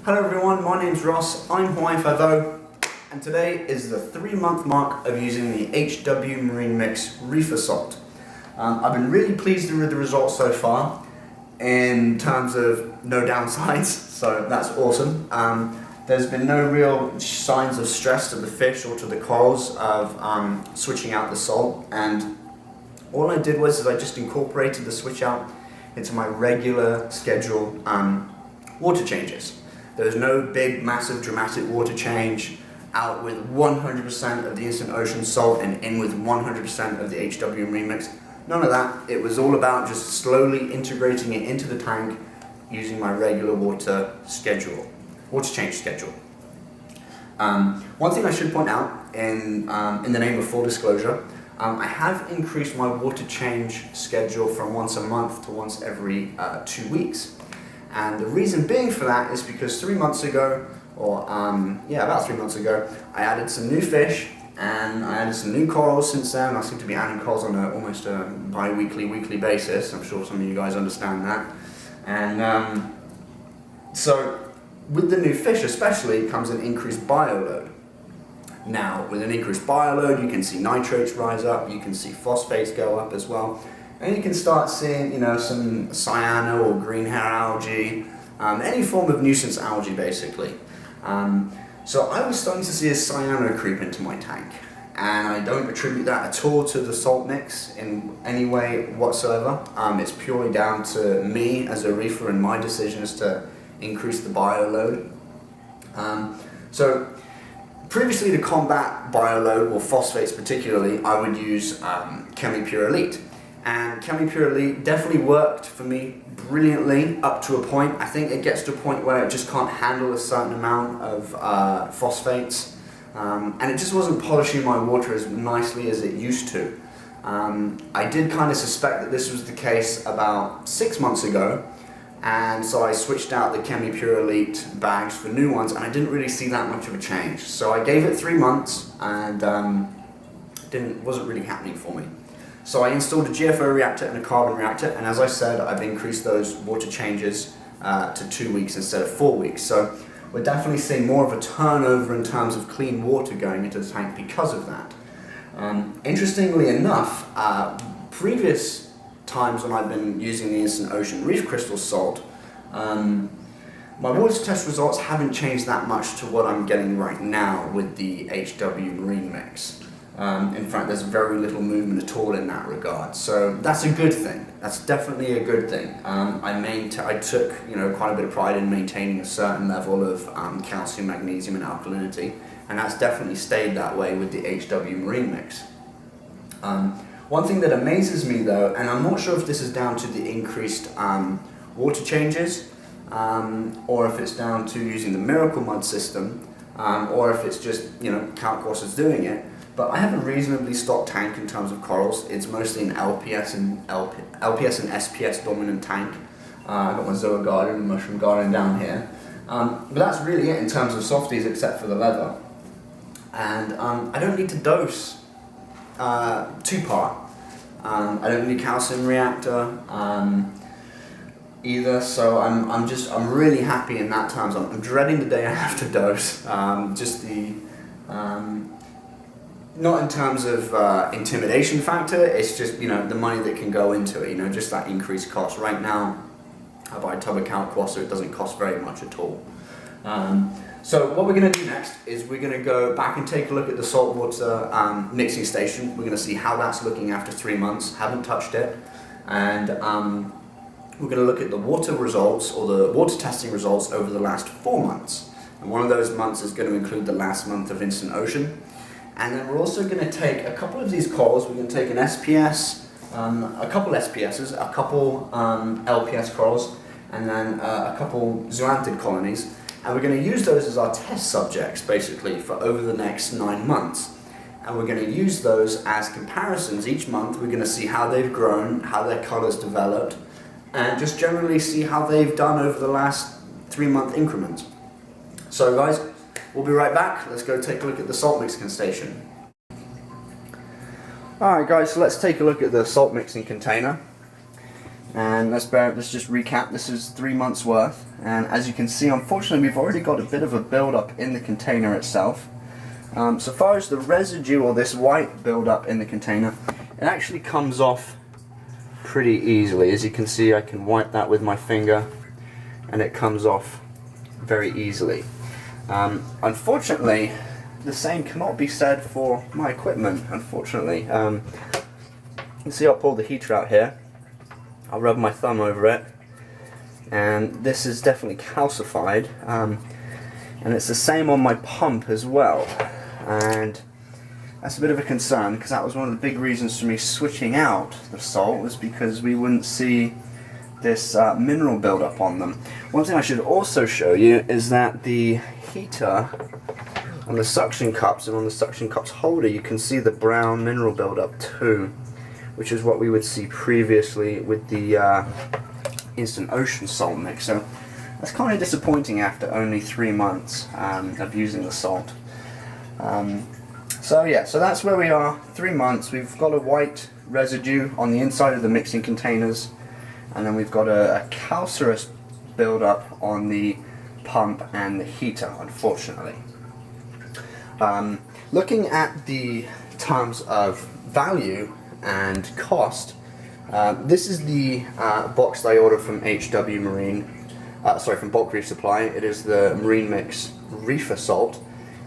Hello everyone, my name's Ross, I'm hw-, and today is the 3-month mark of using the hw-Marinemix Reefer salt. I've been really pleased with the results so far in terms of no downsides, so that's awesome. There's been no real signs of stress to the fish or to the corals of switching out the salt, and all I did was I just incorporated the switch out into my regular schedule water changes. There's no big, massive, dramatic water change out with 100% of the Instant Oceans salt and in with 100% of the hw-Marinemix. None of that. It was all about just slowly integrating it into the tank using my regular water change schedule. One thing I should point out in the name of full disclosure, I have increased my water change schedule from once a month to once every 2 weeks. And the reason being for that is because 3 months ago, or about 3 months ago, I added some new fish and I added some new corals since then. I seem to be adding corals on almost a bi-weekly, weekly basis. I'm sure some of you guys understand that. And so with the new fish especially comes an increased bioload. Now with an increased bioload you can see nitrates rise up, you can see phosphates go up as well. And you can start seeing, some cyano or green hair algae, any form of nuisance algae basically. So I was starting to see a cyano creep into my tank, and I don't attribute that at all to the salt mix in any way whatsoever. It's purely down to me as a reefer and my decisions to increase the bioload. So previously, to combat bioload, or phosphates particularly, I would use hw-Pure Elite. And hw-Pure Elite definitely worked for me brilliantly up to a point. I think it gets to a point where it just can't handle a certain amount of phosphates, and it just wasn't polishing my water as nicely as it used to. I did kind of suspect that this was the case about 6 months ago, and so I switched out the hw-Pure Elite bags for new ones, and I didn't really see that much of a change. So I gave it 3 months, and wasn't really happening for me. So I installed a GFO reactor and a carbon reactor, and as I said, I've increased those water changes to 2 weeks instead of 4 weeks. So we're definitely seeing more of a turnover in terms of clean water going into the tank because of that. Interestingly enough, previous times when I've been using the Instant Ocean Reef Crystals salt, my water test results haven't changed that much to what I'm getting right now with the hw-Marinemix. In fact, there's very little movement at all in that regard, so that's a good thing. That's definitely a good thing. I took quite a bit of pride in maintaining a certain level of calcium, magnesium, and alkalinity, and that's definitely stayed that way with the hw-Marinemix. One thing that amazes me though, and I'm not sure if this is down to the increased water changes, or if it's down to using the Miracle Mud system, or if it's just Calc is doing it. But I have a reasonably stocked tank in terms of corals. It's mostly an LPS and SPS dominant tank. I've got my Zoa garden and mushroom garden down here. But that's really it in terms of softies except for the leather. And I don't need to dose 2-part. I don't need a calcium reactor either, so I'm really happy in that terms. I'm dreading the day I have to dose. Not in terms of intimidation factor, it's just the money that can go into it, just that increased cost. Right now I buy a tub of Calc, so it doesn't cost very much at all. So what we're going to do next is we're going to go back and take a look at the saltwater mixing station. We're going to see how that's looking after 3 months. Haven't touched it, and we're going to look at the water results, or the water testing results, over the last 4 months. And one of those months is going to include the last month of Instant Ocean. And then we're also going to take a couple of these corals. We're going to take an SPS, a couple SPSs, a couple LPS corals, and then a couple zoanthid colonies. And we're going to use those as our test subjects, basically, for over the next 9 months. And we're going to use those as comparisons each month. We're going to see how they've grown, how their colours developed, and just generally see how they've done over the last 3-month increments. So guys, we'll be right back. Let's go take a look at the salt mixing station. Alright guys, so let's take a look at the salt mixing container. And let's just recap. This is 3 months worth, and as you can see, unfortunately we've already got a bit of a buildup in the container itself. So far as the residue, or this white buildup in the container, it actually comes off pretty easily. As you can see, I can wipe that with my finger and it comes off very easily. Unfortunately, the same cannot be said for my equipment, unfortunately. You can see I'll pull the heater out here. I'll rub my thumb over it, and this is definitely calcified, and it's the same on my pump as well, and that's a bit of a concern, because that was one of the big reasons for me switching out the salt, was because we wouldn't see this mineral buildup on them. One thing I should also show you is that the heater on the suction cups and on the suction cups holder, you can see the brown mineral buildup too, which is what we would see previously with the Instant Oceans salt mix. So that's kind of disappointing after only 3 months of using the salt. So yeah, so that's where we are, 3 months. We've got a white residue on the inside of the mixing containers, and then we've got a calcareous buildup on the pump and the heater, unfortunately. Looking at the terms of value and cost, this is the box that I ordered from from Bulk Reef Supply. It is the Marinemix Reefer salt,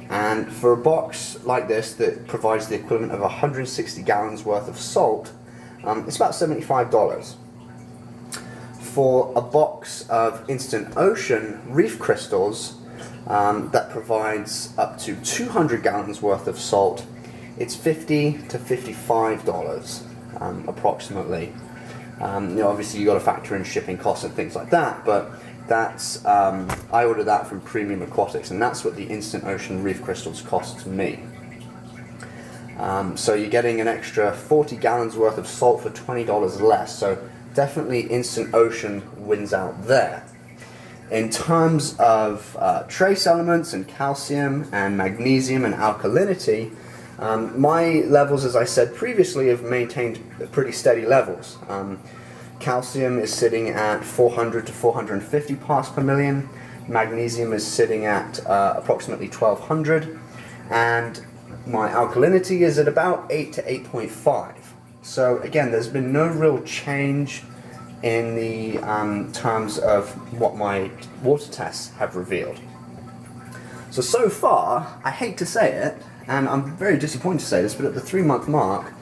and for a box like this that provides the equivalent of 160 gallons worth of salt, it's about $75. For a box of Instant Ocean Reef Crystals that provides up to 200 gallons worth of salt, it's $50 to $55 approximately. Obviously you got to factor in shipping costs and things like that, but that's I ordered that from Premium Aquatics, and that's what the Instant Ocean Reef Crystals cost me. So you're getting an extra 40 gallons worth of salt for $20 less. So definitely Instant Ocean wins out there. In terms of trace elements and calcium and magnesium and alkalinity, my levels, as I said previously, have maintained pretty steady levels. Calcium is sitting at 400 to 450 parts per million, magnesium is sitting at approximately 1200, and my alkalinity is at about 8 to 8.5. So again, there's been no real change in the terms of what my water tests have revealed. So far, I hate to say it, and I'm very disappointed to say this, but at the 3 month mark,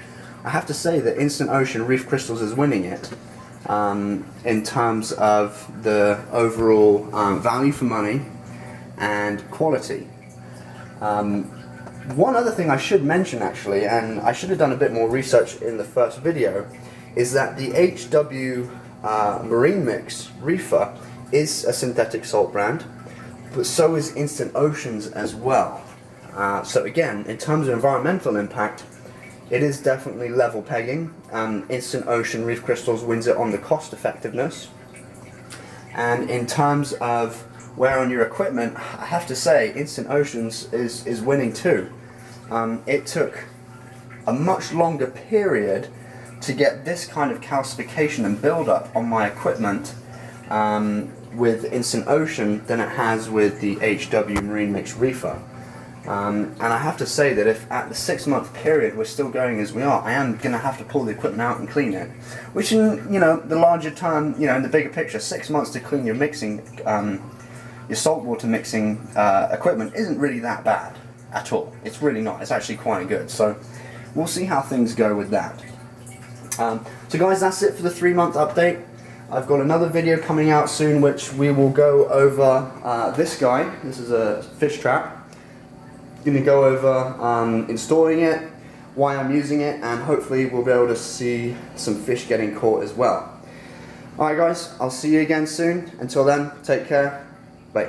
I have to say that Instant Ocean Reef Crystals is winning it in terms of the overall value for money and quality. One other thing I should mention actually, and I should have done a bit more research in the first video, is that the hw-Marinemix Reefer is a synthetic salt brand, but so is Instant Oceans as well. So again, in terms of environmental impact, it is definitely level pegging. Instant Ocean Reef Crystals wins it on the cost effectiveness. And in terms of wear on your equipment, I have to say Instant Oceans is winning too. It took a much longer period to get this kind of calcification and buildup on my equipment with Instant Ocean than it has with the hw-Marinemix Reefer. And I have to say that if at the 6 month period we're still going as we are, I am going to have to pull the equipment out and clean it. Which in the larger term, in the bigger picture, 6 months to clean your mixing, your saltwater mixing equipment isn't really that bad at all. It's really not. It's actually quite good. So we'll see how things go with that. So guys, that's it for the 3 month update. I've got another video coming out soon which we will go over this guy. This is a fish trap. Going to go over installing it, why I'm using it, and hopefully we'll be able to see some fish getting caught as well. Alright guys, I'll see you again soon. Until then, take care. Bye.